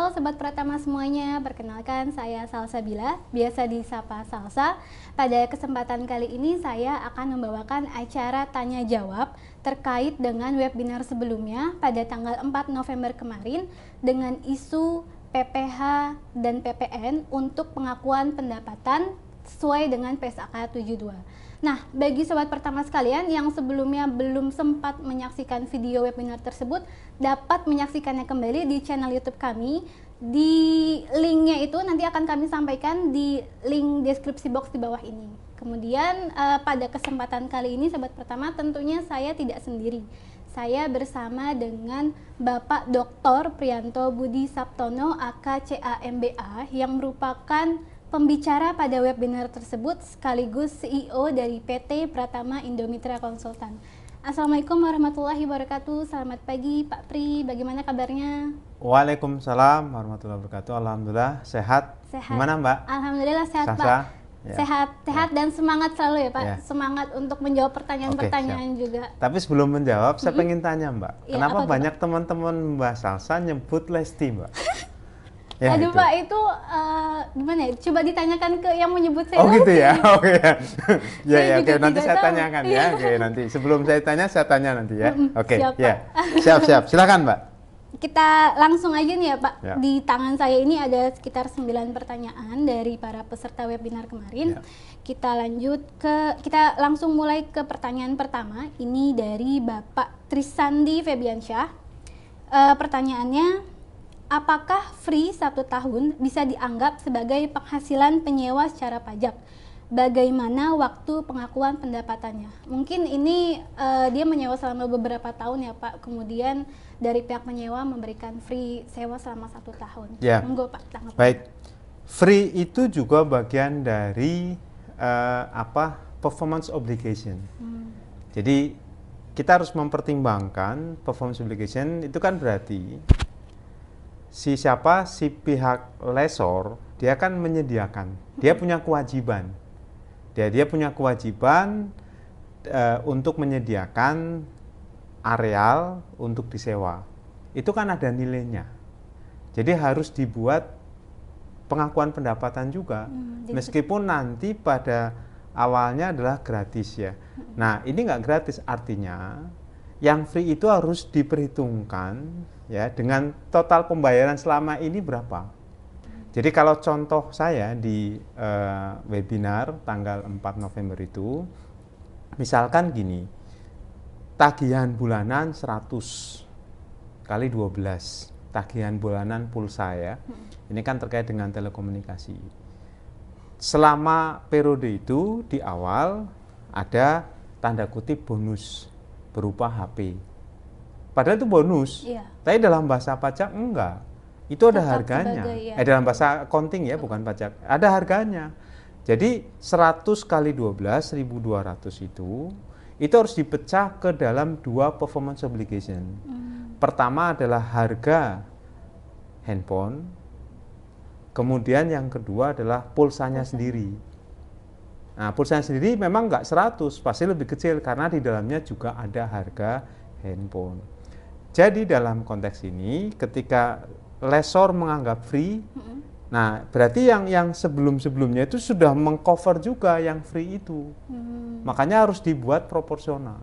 Halo Sobat Pratama semuanya, perkenalkan saya Salsabila, biasa disapa Salsa. Pada kesempatan kali ini saya akan membawakan acara tanya jawab terkait dengan webinar sebelumnya pada tanggal 4 November kemarin dengan isu PPh dan PPN untuk pengakuan pendapatan sesuai dengan PSAK 72. Nah, bagi Sobat Pertama sekalian yang sebelumnya belum sempat menyaksikan video webinar tersebut, dapat menyaksikannya kembali di channel YouTube kami. Di linknya itu nanti akan kami sampaikan di link deskripsi box di bawah ini. Kemudian pada kesempatan kali ini Sobat Pertama tentunya saya tidak sendiri. Saya bersama dengan Bapak Dr. Priyanto Budi Saptono AKCAMBA yang merupakan pembicara pada webinar tersebut sekaligus CEO dari PT Pratama Indomitra Konsultan. Assalamualaikum warahmatullahi wabarakatuh. Selamat pagi Pak Pri, bagaimana kabarnya? Waalaikumsalam warahmatullahi wabarakatuh. Alhamdulillah sehat. Gimana Mbak? Alhamdulillah sehat Sasa? Pak. Ya. Sehat dan semangat selalu ya Pak. Ya. Semangat untuk menjawab pertanyaan-pertanyaan juga. Tapi sebelum menjawab, saya pengen tanya Mbak, Ya, kenapa apa tuh, banyak teman-teman Mbak Salsa nyebut Lesti Mbak? Ya, Aduh itu. Pak, itu gimana ya? Coba ditanyakan ke yang menyebut saya. Oh gitu ya, oke ya. Ya, Saya ya, juga oke, nanti tidak saya tahu. tanyakan Iya. ya. Oke, nanti sebelum saya tanya nanti ya. Oke, siap, ya. Pak. Siap. Silakan Mbak. Kita langsung aja nih ya Pak. Ya. Di tangan saya ini ada sekitar 9 pertanyaan dari para peserta webinar kemarin. Ya. Kita langsung mulai ke pertanyaan pertama. Ini dari Bapak Trisandi Febiansyah. Pertanyaannya, apakah free 1 tahun bisa dianggap sebagai penghasilan penyewa secara pajak? Bagaimana waktu pengakuan pendapatannya? Mungkin ini dia menyewa selama beberapa tahun ya Pak, kemudian dari pihak penyewa memberikan free sewa selama 1 tahun. Ya. Monggo Pak, tanggapan. Baik. Free itu juga bagian dari performance obligation. Jadi kita harus mempertimbangkan performance obligation itu kan berarti si pihak lesor dia kan menyediakan, dia punya kewajiban. Dia punya kewajiban untuk menyediakan areal untuk disewa. Itu kan ada nilainya. Jadi harus dibuat pengakuan pendapatan juga. Meskipun nanti pada awalnya adalah gratis ya. Nah, ini nggak gratis, artinya yang free itu harus diperhitungkan ya dengan total pembayaran selama ini berapa. Jadi kalau contoh saya di webinar tanggal 4 November itu, misalkan gini, tagihan bulanan 100 kali 12, tagihan bulanan pulsa ya, ini kan terkait dengan telekomunikasi. Selama periode itu di awal ada tanda kutip bonus berupa HP. Padahal itu bonus, Iya. tapi dalam bahasa pajak enggak. Itu ada Tetap harganya. sebagai, ya. Dalam bahasa accounting ya, bukan pajak. Ada harganya. Jadi 100 kali 12, 1.200 itu harus dipecah ke dalam 2 performance obligation. Pertama adalah harga handphone, kemudian yang kedua adalah pulsanya sendiri. Nah, pulsanya sendiri memang nggak 100, pasti lebih kecil karena di dalamnya juga ada harga handphone. Jadi dalam konteks ini ketika lesor menganggap free, nah berarti yang sebelum-sebelumnya itu sudah mengcover juga yang free itu. Makanya harus dibuat proporsional.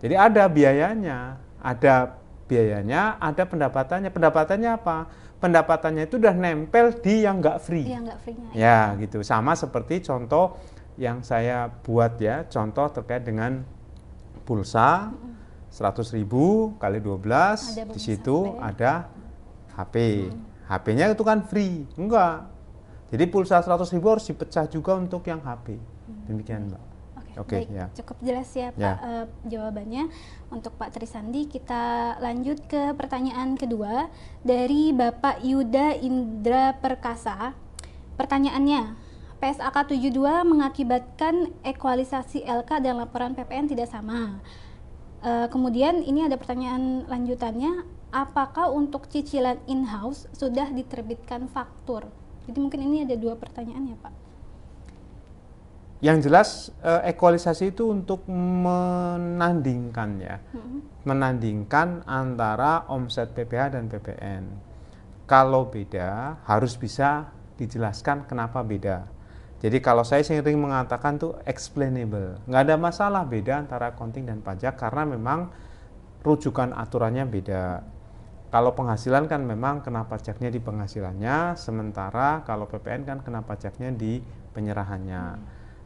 Jadi ada biayanya, ada pendapatannya. Pendapatannya apa? Pendapatannya itu udah nempel di yang nggak free. Yang nggak free-nya. Ya gitu, sama seperti contoh yang saya buat ya, contoh terkait dengan pulsa 100.000 kali 12, Ada di bonus situ HP. ada HP. HP-nya itu kan free, enggak. Jadi pulsa 100.000 harus dipecah juga untuk yang HP. Demikian Mbak. Oke, Baik, ya. cukup jelas ya Pak Ya. Jawabannya untuk Pak Trisandi. Kita lanjut ke pertanyaan kedua dari Bapak Yuda Indra Perkasa. Pertanyaannya, PSAK 72 mengakibatkan ekualisasi LK dan laporan PPN tidak sama. Kemudian ini ada pertanyaan lanjutannya, apakah untuk cicilan in-house sudah diterbitkan faktur? Jadi mungkin ini ada 2 pertanyaan ya Pak. Yang jelas ekualisasi itu untuk menandingkan ya, menandingkan antara omset PPh dan PPN. kalau beda harus bisa dijelaskan kenapa beda. Jadi kalau saya sering mengatakan tuh explainable, nggak ada masalah beda antara accounting dan pajak karena memang rujukan aturannya beda. Kalau penghasilan kan memang kena pajaknya di penghasilannya, sementara kalau PPN kan kena pajaknya di penyerahannya.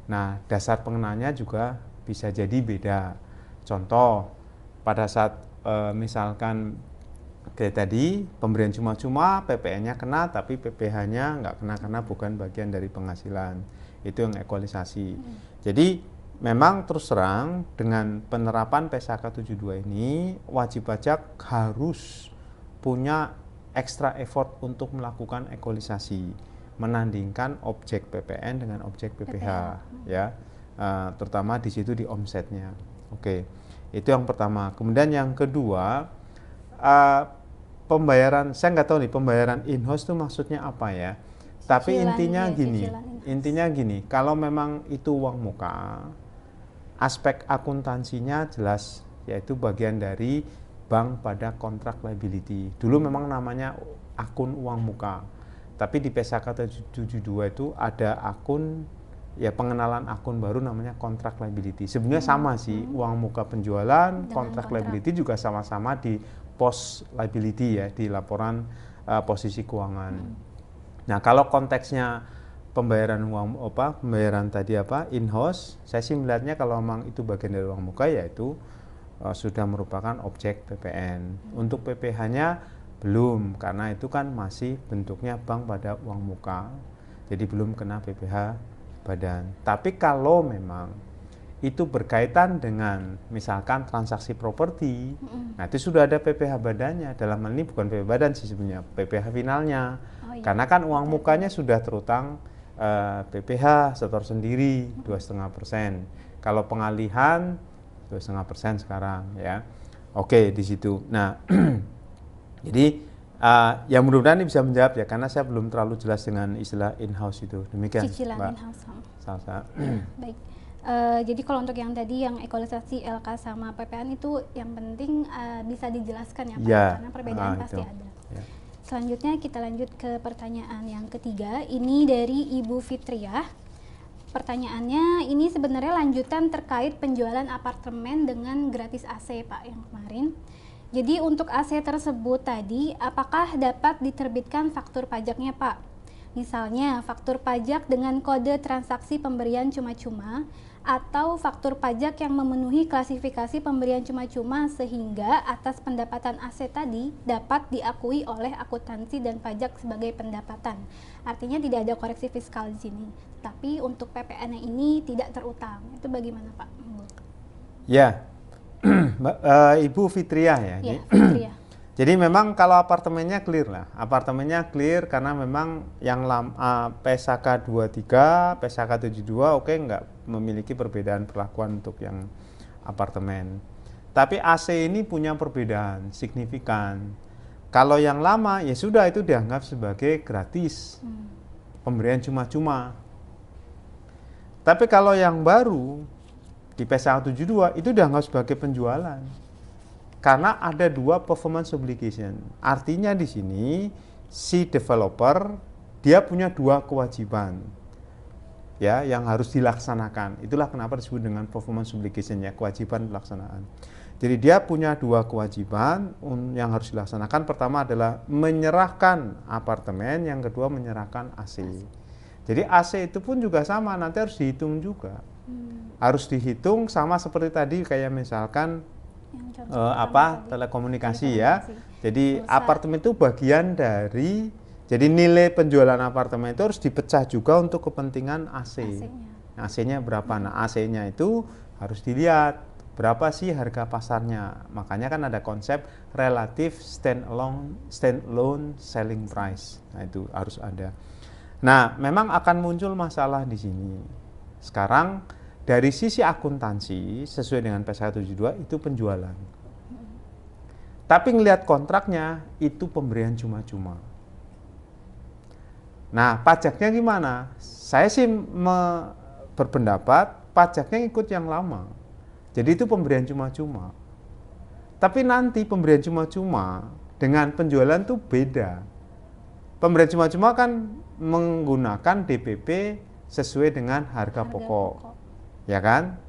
Nah, dasar pengenanya juga bisa jadi beda. Contoh, pada saat misalkan kayak tadi pemberian cuma-cuma PPN-nya kena tapi PPh-nya nggak kena karena bukan bagian dari penghasilan. Itu yang ekualisasi. Jadi memang terus terang dengan penerapan PSAK 72 ini wajib pajak harus punya extra effort untuk melakukan ekualisasi, menandingkan objek PPN dengan objek PPh, ya, terutama di situ di omsetnya. Oke, itu yang pertama. Kemudian yang kedua, pembayaran, saya nggak tahu nih pembayaran in-house itu maksudnya apa ya. Tapi intinya gini, kalau memang itu uang muka, aspek akuntansinya jelas, yaitu bagian dari bank pada kontrak liability. Dulu memang namanya akun uang muka, tapi di PSAK 72 itu ada akun, ya pengenalan akun baru namanya kontrak liability. Sebenarnya sama sih, uang muka penjualan, kontrak liability juga sama-sama di post liability ya, di laporan posisi keuangan. Nah, kalau konteksnya pembayaran pembayaran tadi in-house, saya sih melihatnya kalau memang itu bagian dari uang muka, yaitu sudah merupakan objek PPN. Untuk PPh-nya belum, karena itu kan masih bentuknya bank pada uang muka, jadi belum kena PPh badan. Tapi kalau memang itu berkaitan dengan misalkan transaksi properti, nah itu sudah ada PPh badannya. Dalam hal ini bukan PPh badan sih sebenarnya, PPh finalnya. Karena kan uang mukanya sudah terutang PPh setor sendiri 2,5%. Kalau pengalihan 2,5% sekarang ya. Oke, di situ. Nah, jadi ya mudah-mudahan ini bisa menjawab ya, karena saya belum terlalu jelas dengan istilah in-house itu. Demikian, cicilan Mbak in-house. Salsa. Baik. Jadi kalau untuk yang tadi yang ekualisasi LK sama PPN itu yang penting bisa dijelaskan ya Pak, ya, karena perbedaan pasti itu ada. ya. Selanjutnya kita lanjut ke pertanyaan yang ketiga. Ini dari Ibu Fitriah. Pertanyaannya ini sebenarnya lanjutan terkait penjualan apartemen dengan gratis AC Pak yang kemarin. Jadi untuk AC tersebut tadi apakah dapat diterbitkan faktur pajaknya Pak? Misalnya faktur pajak dengan kode transaksi pemberian cuma-cuma atau faktur pajak yang memenuhi klasifikasi pemberian cuma-cuma sehingga atas pendapatan AC tadi dapat diakui oleh akuntansi dan pajak sebagai pendapatan. Artinya tidak ada koreksi fiskal di sini. Tapi untuk PPN ini tidak terutang. Itu bagaimana Pak? Ya, Ibu Fitriah ya. Ya, Fitriah. Jadi memang kalau apartemennya clear lah, apartemennya clear karena memang yang PSAK 23, PSAK 72 oke, nggak memiliki perbedaan perlakuan untuk yang apartemen. Tapi AC ini punya perbedaan signifikan. Kalau yang lama ya sudah itu dianggap sebagai gratis, pemberian cuma-cuma. Tapi kalau yang baru di PSAK 72 itu dianggap sebagai penjualan. Karena ada dua performance obligation. Artinya di sini si developer dia punya dua kewajiban ya yang harus dilaksanakan. Itulah kenapa disebut dengan performance obligation ya, kewajiban pelaksanaan. Jadi dia punya dua kewajiban yang harus dilaksanakan. Pertama adalah menyerahkan apartemen, yang kedua menyerahkan AC. Jadi AC itu pun juga sama, nanti harus dihitung juga. Harus dihitung sama seperti tadi kayak misalkan telekomunikasi ya. Jadi apartemen itu bagian dari, jadi nilai penjualan apartemen itu harus dipecah juga untuk kepentingan AC. AC-nya berapa? Nah, AC-nya itu harus dilihat berapa sih harga pasarnya. Makanya kan ada konsep relative standalone selling price. Nah, itu harus ada. Nah, memang akan muncul masalah di sini. Sekarang dari sisi akuntansi sesuai dengan PSAK 72 itu penjualan. Tapi ngelihat kontraknya itu pemberian cuma-cuma. Nah, pajaknya gimana? Saya sih berpendapat pajaknya ikut yang lama. Jadi itu pemberian cuma-cuma. Tapi nanti pemberian cuma-cuma dengan penjualan tuh beda. pemberian cuma-cuma kan menggunakan DPP sesuai dengan harga pokok, ya kan?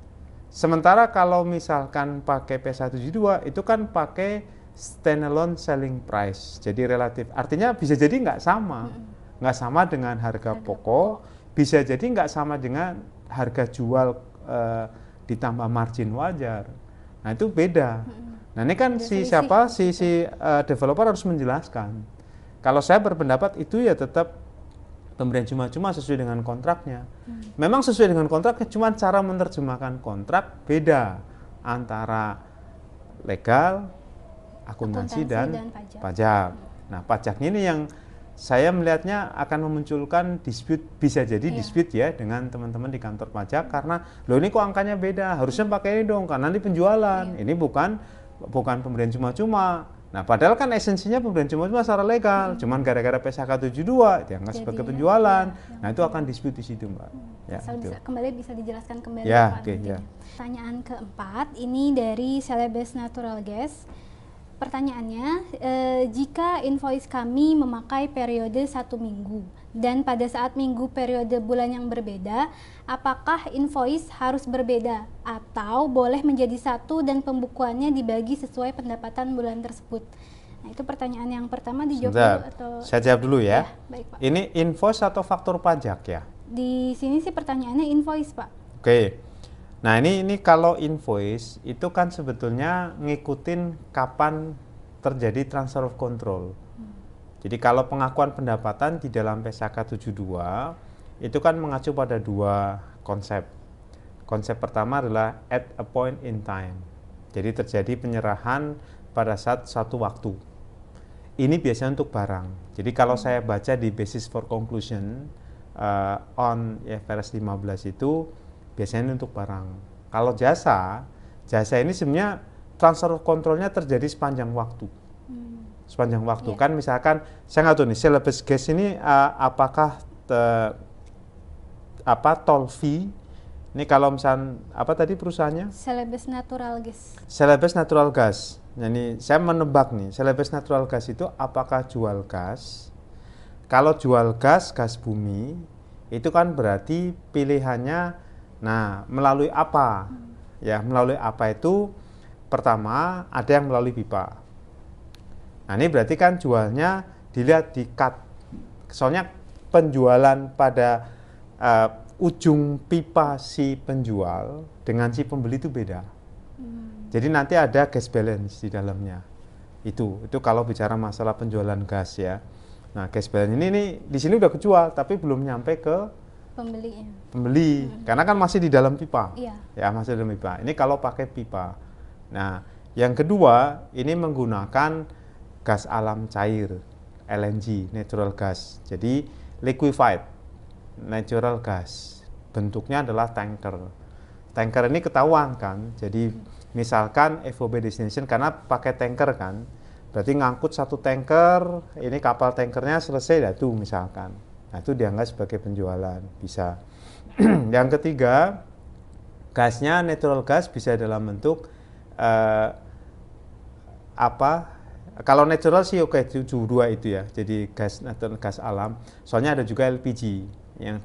Sementara kalau misalkan pakai P172 itu kan pakai standalone selling price, jadi relatif. Artinya bisa jadi nggak sama dengan harga pokok, bisa jadi nggak sama dengan harga jual ditambah margin wajar. Nah itu beda. Nah ini kan si developer harus menjelaskan. Kalau saya berpendapat itu ya tetap pemberian cuma-cuma sesuai dengan kontraknya. Memang sesuai dengan kontraknya, cuma cara menerjemahkan kontrak beda antara legal, akuntansi dan pajak. Nah pajaknya ini yang saya melihatnya akan memunculkan dispute, bisa jadi dispute ya dengan teman-teman di kantor pajak karena loh ini kok angkanya beda, harusnya pakai ini dong karena ini penjualan, ini bukan pemberian cuma-cuma. Nah padahal kan esensinya pemberian cuma-cuma secara legal, cuman gara-gara PSHK 72 dianggap sebagai penjualan. Nah itu akan dispute di situ Mbak. Ya, bisa dijelaskan kembali ya, Pak. Pertanyaan keempat ini dari Celebes Natural Gas. Pertanyaannya, jika invoice kami memakai periode 1 minggu dan pada saat minggu periode bulan yang berbeda, apakah invoice harus berbeda atau boleh menjadi satu dan pembukuannya dibagi sesuai pendapatan bulan tersebut? Nah itu pertanyaan yang pertama, dijawab dulu atau? Saya jawab dulu ya. Baik, Pak. Ini invoice atau faktur pajak ya? Di sini sih pertanyaannya invoice Pak. Oke. Nah ini kalau invoice itu kan sebetulnya ngikutin kapan terjadi transfer of control. Jadi kalau pengakuan pendapatan di dalam PSHK 72 itu kan mengacu pada dua konsep. Konsep pertama adalah at a point in time. Jadi terjadi penyerahan pada satu waktu. Ini biasanya untuk barang. Jadi kalau saya baca di basis for conclusion on IFRS 15 itu biasanya untuk barang. Kalau jasa ini sebenarnya transfer controlnya terjadi sepanjang waktu. Sepanjang waktu kan misalkan saya nggak tahu nih Celebes Gas ini apakah toll fee. Ini kalau misalnya apa tadi perusahaannya? Celebes Natural Gas. Celebes Natural Gas. Nah, ini saya menebak nih, Celebes Natural Gas itu apakah jual gas? Kalau jual gas bumi itu kan berarti pilihannya melalui apa? Ya, melalui apa itu pertama ada yang melalui pipa. Nah, ini berarti kan jualnya dilihat di cut. Soalnya penjualan pada ujung pipa si penjual dengan si pembeli itu beda. Jadi nanti ada gas balance di dalamnya. Itu kalau bicara masalah penjualan gas ya. Nah, gas balance ini di sini udah kejual tapi belum nyampe ke pembeli. Karena kan masih di dalam pipa. Ya, masih di dalam pipa. Ini kalau pakai pipa. Nah, yang kedua ini menggunakan gas alam cair, LNG, natural gas. Jadi liquefied natural gas. Bentuknya adalah tanker. Tanker ini ketahuan kan. Jadi misalkan FOB destination karena pakai tanker kan. Berarti ngangkut satu tanker, ini kapal tankernya selesai itu misalkan. Nah, itu dianggap sebagai penjualan, bisa. Yang ketiga, gasnya natural gas bisa dalam bentuk kalau natural sih oke, 72 itu ya. Jadi gas alam. Soalnya ada juga LPG yang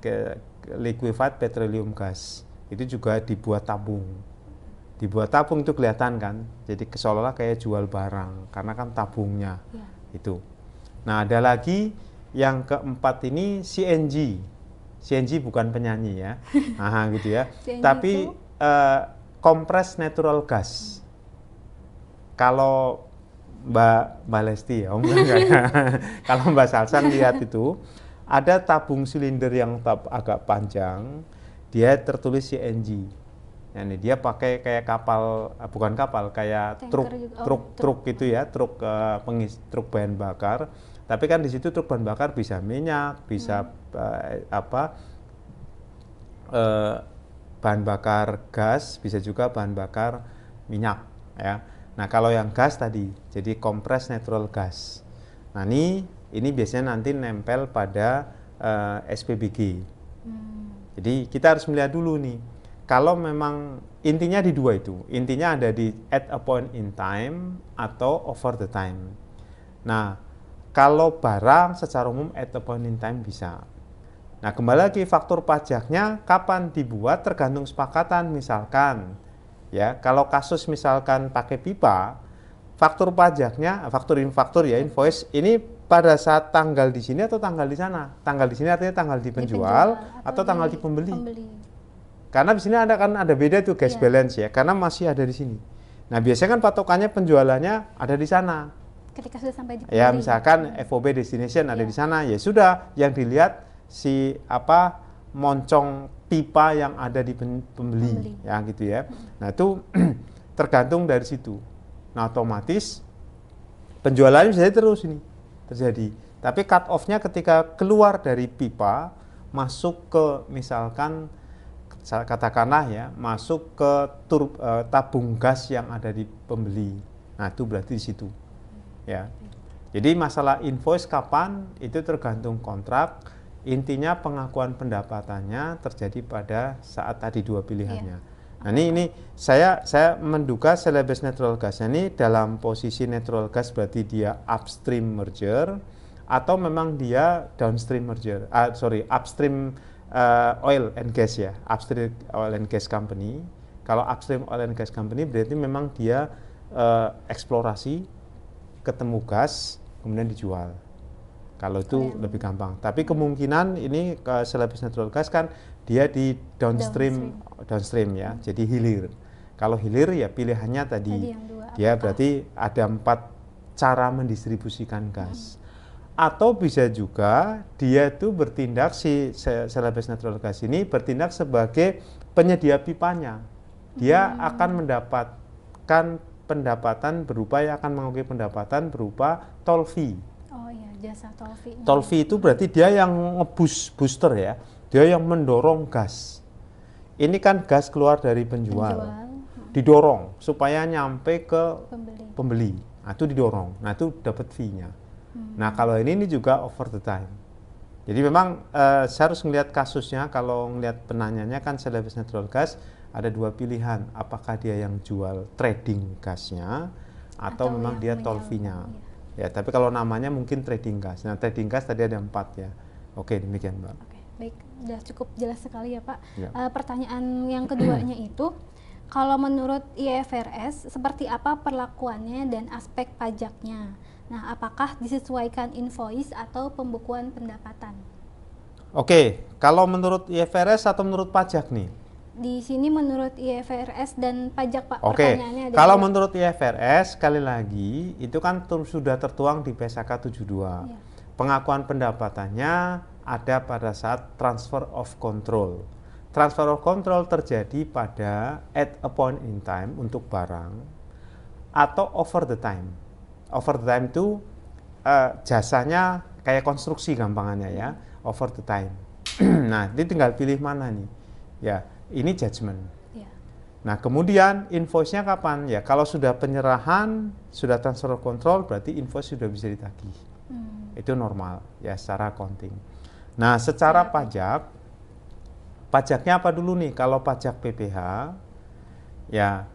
liquefied petroleum gas. Itu juga dibuat tabung. Dibuat tabung itu kelihatan kan. Jadi seolah-olah kayak jual barang karena kan tabungnya. Itu. Nah, ada lagi yang keempat ini CNG. CNG bukan penyanyi ya. Gitu ya. Tapi compressed natural gas. Kalau Mbak Lesti ya, kalau Mbak Salsan lihat itu ada tabung silinder yang agak panjang, dia tertulis CNG. Nah, ini dia pakai kayak kapal, bukan kapal, kayak truk gitu ya, truk bahan bakar. Tapi kan di situ truk bahan bakar bisa minyak, bisa bahan bakar gas, bisa juga bahan bakar minyak ya. Nah, kalau yang gas tadi, jadi compressed natural gas. Nah, ini biasanya nanti nempel pada SPBG. Jadi kita harus melihat dulu nih. Kalau memang intinya di dua itu, intinya ada di at a point in time atau over the time. Nah, Kalau barang secara umum at a point in time bisa. Nah, kembali lagi faktur pajaknya kapan dibuat tergantung sepakatan. Misalkan ya, kalau kasus misalkan pakai pipa, faktur pajaknya, faktur ya, invoice ini pada saat tanggal di sini atau tanggal di sana. Tanggal di sini artinya tanggal di penjual atau tanggal di pembeli. Karena di sini ada beda tuh cash balance ya, karena masih ada di sini. Nah, biasanya kan patokannya penjualannya ada di sana. Ketika sudah sampai di pembeli. Ya, misalkan FOB destination ada di sana, ya sudah, yang dilihat si moncong pipa yang ada di pembeli, ya gitu ya. Nah, itu tergantung dari situ. Nah, otomatis penjualannya bisa terus ini terjadi. Tapi cut off-nya ketika keluar dari pipa masuk ke misalkan katakanlah ya, masuk ke tabung gas yang ada di pembeli. Nah, itu berarti di situ. Ya. Jadi masalah invoice kapan itu tergantung kontrak. Intinya pengakuan pendapatannya terjadi pada saat tadi dua pilihannya. Nah, ini saya menduga seller based natural gas ini dalam posisi natural gas berarti dia upstream merger atau memang dia downstream merger. Upstream oil and gas ya, upstream oil and gas company. Kalau upstream oil and gas company berarti memang dia eksplorasi, ketemu gas, kemudian dijual. Kalau itu lebih gampang. Tapi kemungkinan ini ke seller based natural gas kan dia di downstream ya, jadi hilir. Kalau hilir ya pilihannya tadi dia berarti ada 4 cara mendistribusikan gas. Atau bisa juga dia itu bertindak, si seller based natural gas ini bertindak sebagai penyedia pipanya. Dia akan mendapatkan pendapatan berupa, toll fee. Oh iya, jasa toll fee. Toll fee itu berarti dia yang booster ya, dia yang mendorong gas. Ini kan gas keluar dari penjual. Didorong supaya nyampe ke pembeli. Nah, itu didorong. Nah, itu dapat fee-nya. Nah, kalau ini juga over the time. Jadi memang saya harus melihat kasusnya. Kalau melihat penanyanya kan seller based natural gas ada 2 pilihan. Apakah dia yang jual trading gasnya atau memang dia toll fee-nya. Ya, tapi kalau namanya mungkin trading gas. Nah, trading gas tadi ada 4 ya. Oke, demikian Mbak. Oke, baik, sudah cukup jelas sekali ya Pak. Ya. Pertanyaan yang keduanya itu, kalau menurut IFRS seperti apa perlakuannya dan aspek pajaknya? Nah, apakah disesuaikan invoice atau pembukuan pendapatan? Oke, kalau menurut IFRS atau menurut pajak nih? Di sini menurut IFRS dan pajak Pak. Oke, kalau menurut IFRS sekali lagi itu kan sudah tertuang di PSAK 72. Ya. Pengakuan pendapatannya ada pada saat transfer of control. Transfer of control terjadi pada at a point in time untuk barang atau over the time. Over the time itu jasanya kayak konstruksi gampangannya ya, over the time. Nah, ini tinggal pilih mana nih. Ya, ini judgment. Ya. Nah, kemudian invoice-nya kapan? Ya, kalau sudah penyerahan, sudah transfer of control, berarti invoice sudah bisa ditagih. Itu normal ya secara accounting. Nah, secara pajak, pajaknya apa dulu nih? Kalau pajak PPh, ya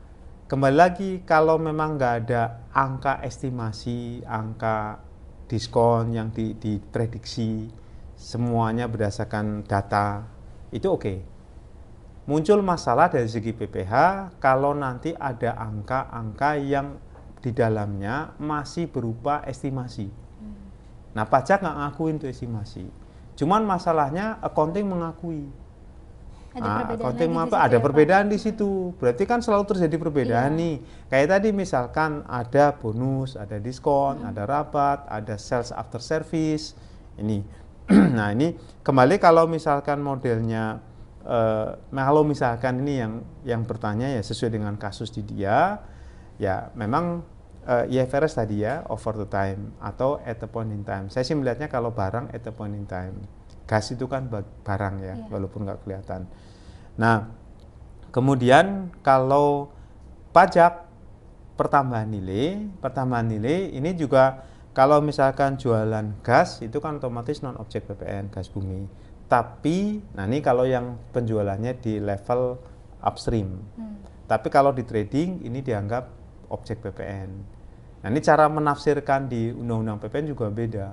kembali lagi kalau memang nggak ada angka estimasi, angka diskon yang diprediksi, semuanya berdasarkan data, itu oke. Muncul masalah dari segi PPh kalau nanti ada angka-angka yang di dalamnya masih berupa estimasi. Nah, pajak nggak ngakuin itu estimasi. Cuman masalahnya accounting mengakui. Ada perbedaan di situ. Berarti kan selalu terjadi perbedaan nih. Kayak tadi misalkan ada bonus, ada diskon, ada rabat, ada sales after service. Ini. Nah, ini kembali kalau misalkan modelnya kalau misalkan ini yang bertanya ya sesuai dengan kasus di dia, ya memang IFRS tadi ya over the time atau at the point in time. Saya sih melihatnya kalau barang at the point in time. Gas itu kan barang ya, walaupun nggak kelihatan. Nah, kemudian kalau pajak pertambahan nilai ini juga kalau misalkan jualan gas itu kan otomatis non objek PPN, gas bumi. Tapi, nah ini kalau yang penjualannya di level upstream. Tapi kalau di trading ini dianggap objek PPN. Nah, ini cara menafsirkan di Undang-Undang PPN juga beda.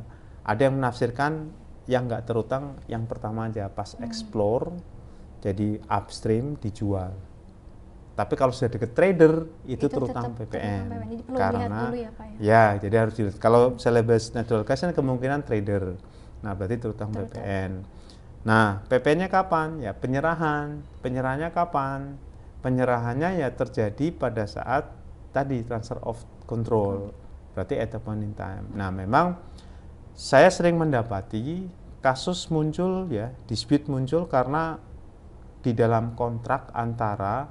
Ada yang menafsirkan yang nggak terutang yang pertama aja pas explore, jadi upstream dijual. Tapi kalau sudah deket trader itu terutang PPN. Jadi perlu Karena dilihat dulu ya Pak ya. ya, jadi harus dilihat. Kalau selebes natural gas kan kemungkinan trader. Nah, berarti terutang PPN. Nah, PPN-nya kapan? Ya, penyerahan. Penyerahannya kapan? Penyerahannya ya terjadi pada saat tadi transfer of control. Berarti at a point in time. Nah, memang saya sering mendapati kasus muncul ya, dispute muncul karena di dalam kontrak antara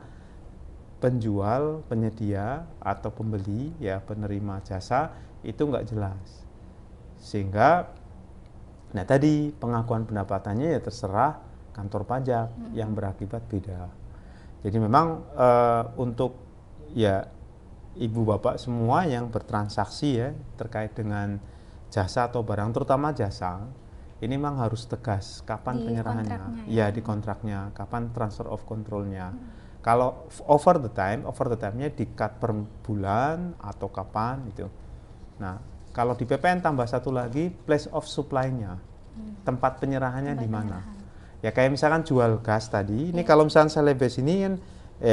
penjual, penyedia atau pembeli ya, penerima jasa itu nggak jelas, sehingga nah tadi pengakuan pendapatannya ya terserah kantor pajak yang berakibat beda. Jadi memang untuk ya ibu bapak semua yang bertransaksi ya terkait dengan jasa atau barang, terutama jasa, ini memang harus tegas kapan Di penyerahannya, kontraknya, ya di kontraknya, kapan transfer of controlnya. Kalau over the time-nya di-cut per bulan atau kapan itu. Nah, kalau di PPN tambah satu lagi, place of supply-nya, tempat penyerahannya di mana. Ya kayak misalkan jual gas tadi, ini kalau misalkan Celebes ini kan,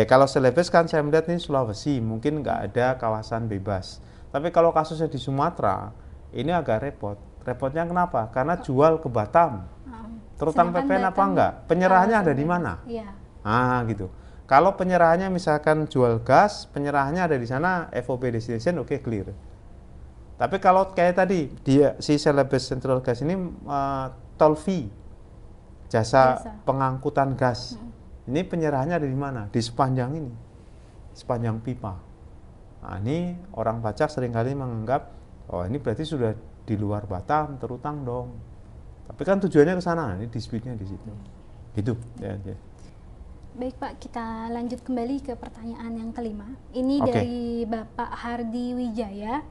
kalau Celebes kan saya melihat ini Sulawesi, mungkin nggak ada kawasan bebas. Tapi kalau kasusnya di Sumatera, ini agak repot. Repotnya kenapa? Karena jual ke Batam. Terutang PPN apa enggak? Penyerahannya ada di mana? Iya. Ah, gitu. Kalau penyerahannya misalkan jual gas, penyerahannya ada di sana, FOB destination, oke, clear. Tapi kalau kayak tadi, dia si Celebes Central Gas ini toll fee, jasa pengangkutan gas. Ini penyerahannya ada di mana? Di sepanjang ini, sepanjang pipa. Nah, ini orang pajak seringkali menganggap, oh ini berarti sudah di luar Batam, terutang dong. Tapi kan tujuannya ke sana, ini dispute-nya di situ. Gitu ya. Baik Pak, kita lanjut kembali ke pertanyaan yang kelima. Ini dari Bapak Hardi Wijaya.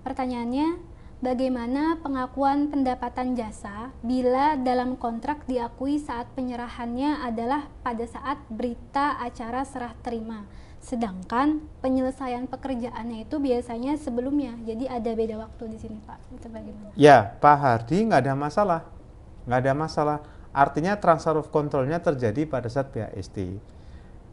Pertanyaannya, bagaimana pengakuan pendapatan jasa bila dalam kontrak diakui saat penyerahannya adalah pada saat berita acara serah terima, sedangkan penyelesaian pekerjaannya itu biasanya sebelumnya. Jadi ada beda waktu di sini Pak. Itu bagaimana? Ya, Pak Hardi nggak ada masalah. Nggak ada masalah. Artinya transfer of control-nya terjadi pada saat BHST.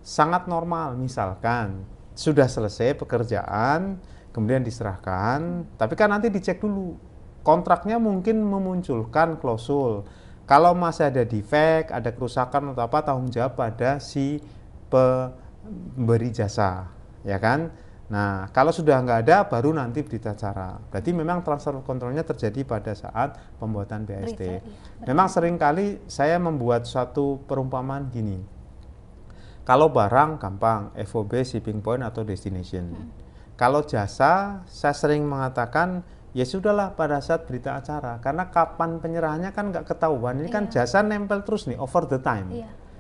Sangat normal, misalkan sudah selesai pekerjaan, kemudian diserahkan, tapi kan nanti dicek dulu. Kontraknya mungkin memunculkan klausul. Kalau masih ada defect, ada kerusakan atau apa, tanggung jawab pada si pemberi jasa, ya kan? Nah, kalau sudah nggak ada, baru nanti berita acara. Berarti memang transfer kontrolnya terjadi pada saat pembuatan BHST. Memang seringkali saya membuat suatu perumpamaan gini. Kalau barang gampang, FOB, shipping point atau destination. Kalau jasa, saya sering mengatakan, ya sudahlah pada saat berita acara. Karena kapan penyerahannya kan nggak ketahuan. Ini kan jasa nempel terus nih, over the time.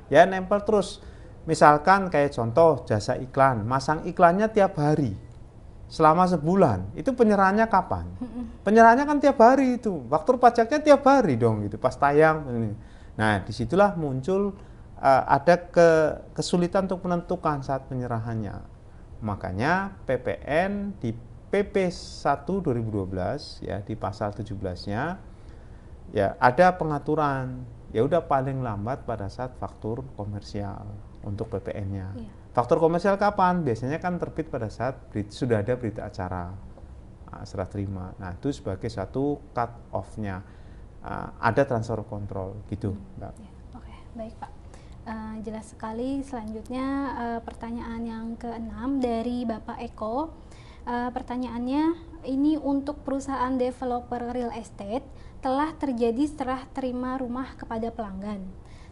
Ya nempel terus. Misalkan kayak contoh jasa iklan, masang iklannya tiap hari selama sebulan, itu penyerahannya kapan? Penyerahannya kan tiap hari itu, faktur pajaknya tiap hari dong gitu, pas tayang. Nah, disitulah muncul ada kesulitan untuk menentukan saat penyerahannya. Makanya PPN di PP 1 2012 ya di pasal 17-nya ya ada pengaturan, ya udah paling lambat pada saat faktur komersial untuk PPN-nya. Faktur komersial kapan? Biasanya kan terbit pada saat sudah ada berita acara serah terima. Nah, itu sebagai satu cut off-nya. Ada transfer kontrol gitu, Mbak. Oke, baik Pak. Jelas sekali. Selanjutnya pertanyaan yang ke-6 dari Bapak Eko. Pertanyaannya, ini untuk perusahaan developer real estate telah terjadi serah terima rumah kepada pelanggan.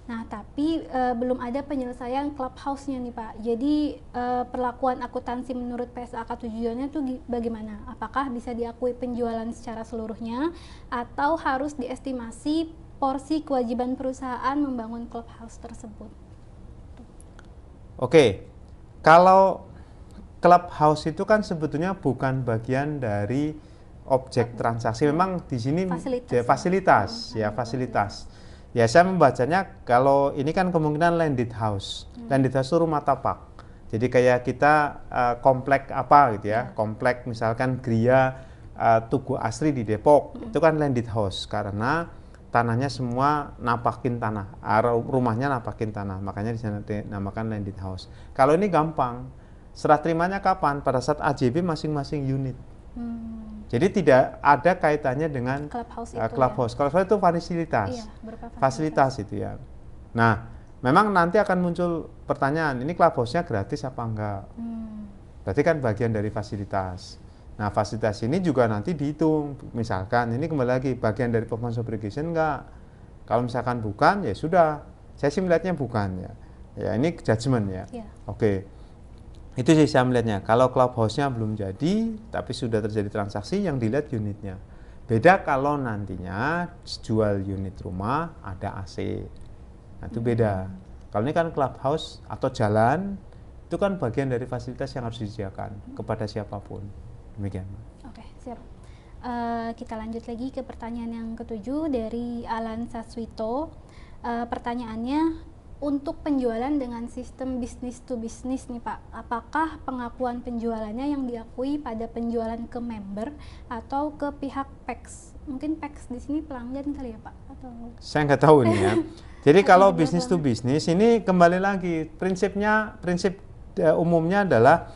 Nah, tapi belum ada penyelesaian clubhouse-nya nih Pak. Jadi perlakuan akuntansi menurut PSAK tujuannya itu bagaimana? Apakah bisa diakui penjualan secara seluruhnya atau harus diestimasi porsi kewajiban perusahaan membangun clubhouse tersebut? Oke, kalau clubhouse itu kan sebetulnya bukan bagian dari objek transaksi. Memang di sini fasilitas. Ya, saya membacanya kalau ini kan kemungkinan landed house. Landed house itu rumah tapak. Jadi kayak kita komplek apa gitu ya, komplek misalkan Gria Tugu Asri di Depok, itu kan landed house karena tanahnya semua napakin tanah, rumahnya napakin tanah, makanya di sana dinamakan landed house. Kalau ini gampang, serah terimanya kapan? Pada saat AJB masing-masing unit. Jadi tidak ada kaitannya dengan Clubhouse itu. Clubhouse. Clubhouse itu fasilitas. Iya, berupa fasilitas itu ya. Nah, memang nanti akan muncul pertanyaan, ini Clubhouse-nya gratis apa enggak? Berarti kan bagian dari fasilitas. Nah, fasilitas ini juga nanti dihitung. Misalkan, ini kembali lagi, bagian dari performance obligation enggak? Kalau misalkan bukan, ya sudah. Saya sih melihatnya bukan ya. Ya, ini judgement ya. Oke. Itu sih saya melihatnya. Kalau Clubhouse-nya belum jadi, tapi sudah terjadi transaksi, yang dilihat unitnya. Beda kalau nantinya jual unit rumah, ada AC. Nah, itu beda. Kalau ini kan Clubhouse atau jalan, itu kan bagian dari fasilitas yang harus disediakan kepada siapapun. Demikian. Oke, siap. Kita lanjut lagi ke pertanyaan yang ketujuh dari Alan Saswito. Pertanyaannya, untuk penjualan dengan sistem business to business nih Pak, apakah pengakuan penjualannya yang diakui pada penjualan ke member atau ke pihak PEX? Mungkin PEX di sini pelanggan kali ya Pak? Atau... Saya nggak tahu nih ya. Jadi kalau business to business ini kembali lagi prinsip umumnya adalah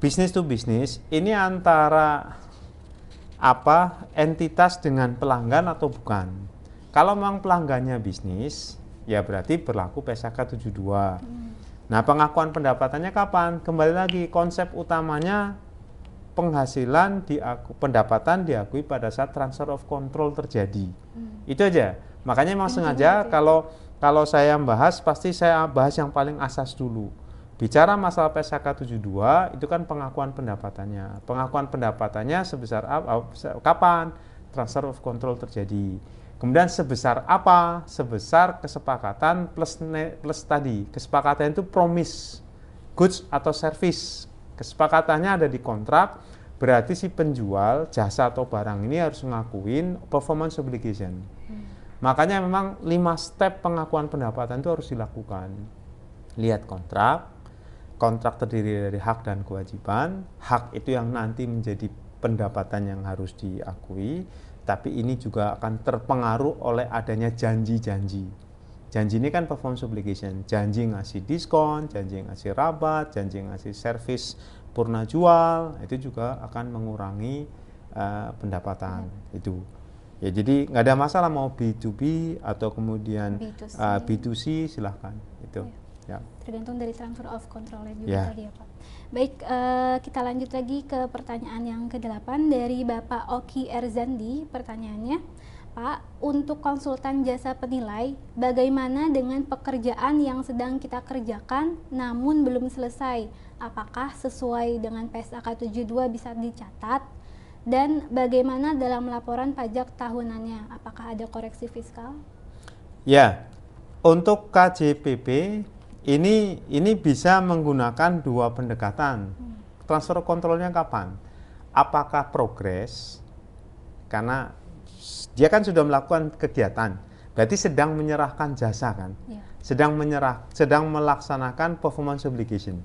business to business ini antara entitas dengan pelanggan atau bukan. Kalau memang pelanggannya bisnis, ya berarti berlaku PSAK 72. Nah, pengakuan pendapatannya kapan? Kembali lagi, konsep utamanya penghasilan pendapatan diakui pada saat transfer of control terjadi. Itu aja. Makanya memang sengaja kalau saya bahas, pasti saya bahas yang paling asas dulu. Bicara masalah PSAK 72, itu kan pengakuan pendapatannya. Pengakuan pendapatannya sebesar kapan transfer of control terjadi. Kemudian sebesar apa? Sebesar kesepakatan plus tadi. Kesepakatan itu promise, goods atau service. Kesepakatannya ada di kontrak, berarti si penjual jasa atau barang ini harus ngakuin performance obligation. Makanya memang 5 step pengakuan pendapatan itu harus dilakukan. Lihat kontrak terdiri dari hak dan kewajiban. Hak itu yang nanti menjadi pendapatan yang harus diakui. Tapi ini juga akan terpengaruh oleh adanya janji-janji. Janji ini kan performance obligation. Janji ngasih diskon, janji ngasih rabat, janji ngasih servis purna jual, itu juga akan mengurangi pendapatan itu. Ya, jadi nggak ada masalah mau B2B atau kemudian B2C silahkan itu. Ya. Tergantung dari transfer of control-nya juga tadi ya Pak. Baik, kita lanjut lagi ke pertanyaan yang ke-8 dari Bapak Oki Erzandi. Pertanyaannya, Pak, untuk konsultan jasa penilai, bagaimana dengan pekerjaan yang sedang kita kerjakan namun belum selesai? Apakah sesuai dengan PSAK 72 bisa dicatat? Dan bagaimana dalam laporan pajak tahunannya? Apakah ada koreksi fiskal? Ya, untuk KJPP ini bisa menggunakan 2 pendekatan. Transfer kontrolnya kapan? Apakah progres? Karena dia kan sudah melakukan kegiatan, berarti sedang menyerahkan jasa kan? Ya. Sedang melaksanakan performance obligation.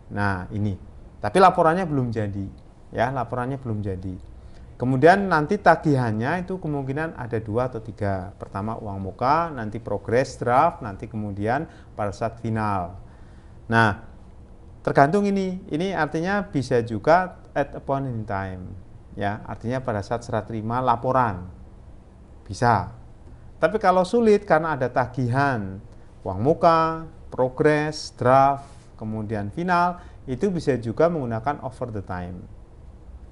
Nah, ini. Tapi laporannya belum jadi, ya, laporannya belum jadi. Kemudian nanti tagihannya itu kemungkinan ada 2 atau 3. Pertama uang muka, nanti progress draft, nanti kemudian pada saat final. Nah, tergantung ini artinya bisa juga at a point in time. Ya, artinya pada saat serah terima laporan. Bisa. Tapi kalau sulit karena ada tagihan, uang muka, progress, draft, kemudian final, itu bisa juga menggunakan over the time.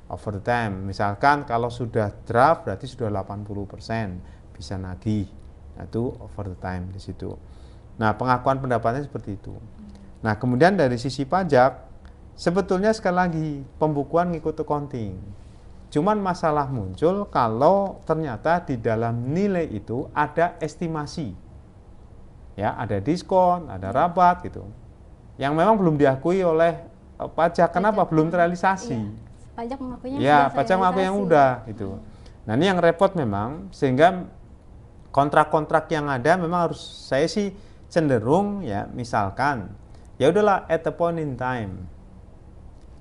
Over the time, misalkan kalau sudah draft berarti sudah 80%, bisa nagih. Nah, itu over the time di situ. Nah, pengakuan pendapatannya seperti itu. Nah, kemudian dari sisi pajak, sebetulnya sekali lagi pembukuan ngikut accounting. Cuman masalah muncul kalau ternyata di dalam nilai itu ada estimasi. Ya, ada diskon, ada rabat gitu. Yang memang belum diakui oleh pajak. Kenapa? Belum terrealisasi. Iya. Pajak mengakuinya ya, pajak mengaku yang udah gitu. Nah, ini yang repot memang, sehingga kontrak-kontrak yang ada memang harus, saya sih cenderung ya, misalkan Ya udahlah, at the point in time.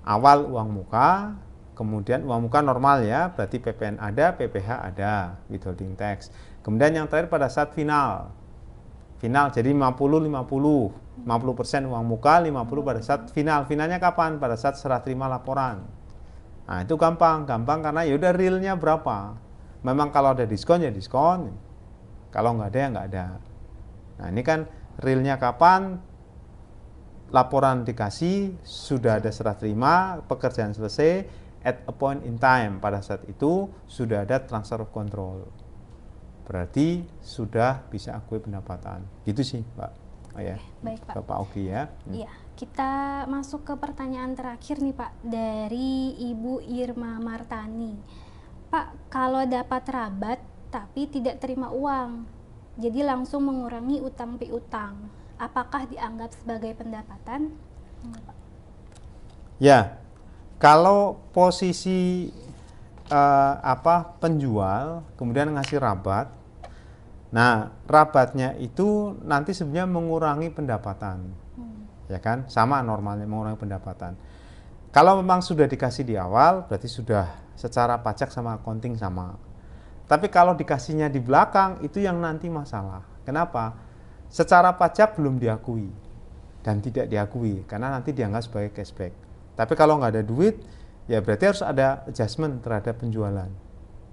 Awal uang muka, kemudian uang muka normal ya, berarti PPN ada, PPh ada, withholding tax. Kemudian yang terakhir pada saat final. Final jadi 50-50, 50% uang muka, 50 pada saat final. Finalnya kapan? Pada saat serah terima laporan. Nah, itu gampang karena ya udah realnya berapa. Memang kalau ada diskon ya diskon. Kalau nggak ada ya nggak ada. Nah, ini kan realnya kapan? Laporan dikasih, sudah ada serah terima, pekerjaan selesai, at a point in time. Pada saat itu sudah ada transfer of control. Berarti sudah bisa akui pendapatan. Gitu sih, Pak. Oh ya. Baik, Pak. Bapak Oki ya. Iya, kita masuk ke pertanyaan terakhir nih, Pak, dari Ibu Irma Martani. Pak, kalau dapat rabat tapi tidak terima uang, jadi langsung mengurangi utang piutang, apakah dianggap sebagai pendapatan? Ya, kalau posisi penjual kemudian ngasih rabat, nah rabatnya itu nanti sebenarnya mengurangi pendapatan, ya kan? Sama normalnya mengurangi pendapatan. Kalau memang sudah dikasih di awal, berarti sudah secara pajak sama accounting sama. Tapi kalau dikasihnya di belakang, itu yang nanti masalah. Kenapa? Secara pajak belum diakui dan tidak diakui, karena nanti dianggap sebagai cashback. Tapi kalau nggak ada duit, ya berarti harus ada adjustment terhadap penjualan.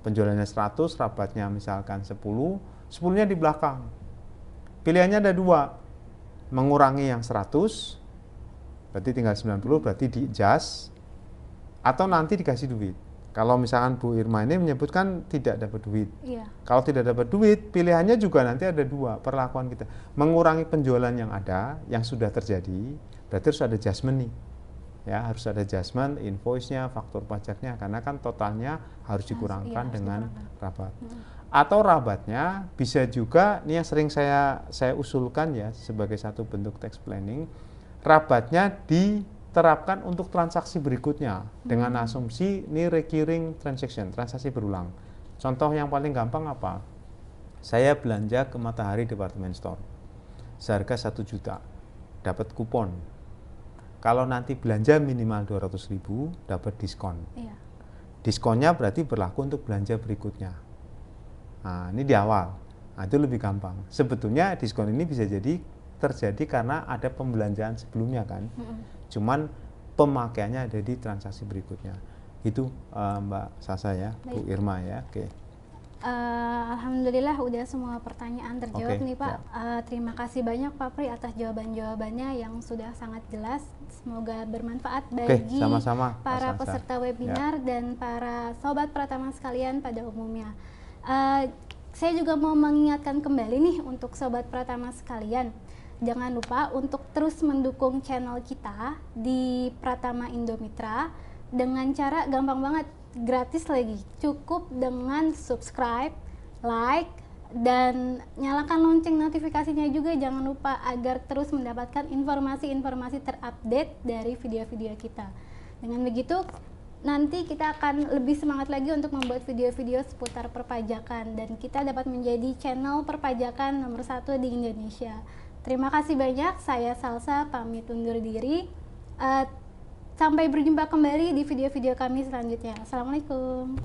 Penjualannya 100, rabatnya misalkan 10, 10-nya di belakang. Pilihannya ada dua, mengurangi yang 100, berarti tinggal 90, berarti di-adjust, atau nanti dikasih duit. Kalau misalkan Bu Irma ini menyebutkan tidak dapat duit. Iya. Kalau tidak dapat duit, pilihannya juga nanti ada dua, perlakuan kita. Mengurangi penjualan yang ada, yang sudah terjadi, berarti harus ada adjustment nih. Ya, harus ada adjustment, invoice-nya, faktur pajaknya, karena kan totalnya harus dikurangkan dengan rabat. Atau rabatnya bisa juga, ini yang sering saya usulkan ya, sebagai satu bentuk tax planning, rabatnya diterapkan untuk transaksi berikutnya dengan asumsi ini recurring transaction, transaksi berulang. Contoh yang paling gampang apa? Saya belanja ke Matahari Department Store seharga 1 juta, dapat kupon. Kalau nanti belanja minimal 200.000 dapat diskon. Iya. Diskonnya berarti berlaku untuk belanja berikutnya. Nah, ini di awal. Nah, itu lebih gampang. Sebetulnya diskon ini bisa jadi terjadi karena ada pembelanjaan sebelumnya kan. Cuman pemakaiannya ada di transaksi berikutnya. Itu Mbak Sasa ya. Baik. Bu Irma ya. Oke. Alhamdulillah udah semua pertanyaan terjawab nih Pak. Terima kasih banyak Pak Pri atas jawaban-jawabannya yang sudah sangat jelas. Semoga bermanfaat bagi sama-sama, para peserta webinar dan para sobat Pratama sekalian pada umumnya. Saya juga mau mengingatkan kembali nih untuk sobat Pratama sekalian, jangan lupa untuk terus mendukung channel kita di Pratama Indomitra dengan cara gampang banget, gratis lagi, cukup dengan subscribe, like, dan nyalakan lonceng notifikasinya juga, jangan lupa agar terus mendapatkan informasi-informasi terupdate dari video-video kita. Dengan begitu nanti kita akan lebih semangat lagi untuk membuat video-video seputar perpajakan dan kita dapat menjadi channel perpajakan nomor 1 di Indonesia. Terima kasih banyak, saya Salsa pamit undur diri. Sampai berjumpa kembali di video-video kami selanjutnya. Assalamualaikum.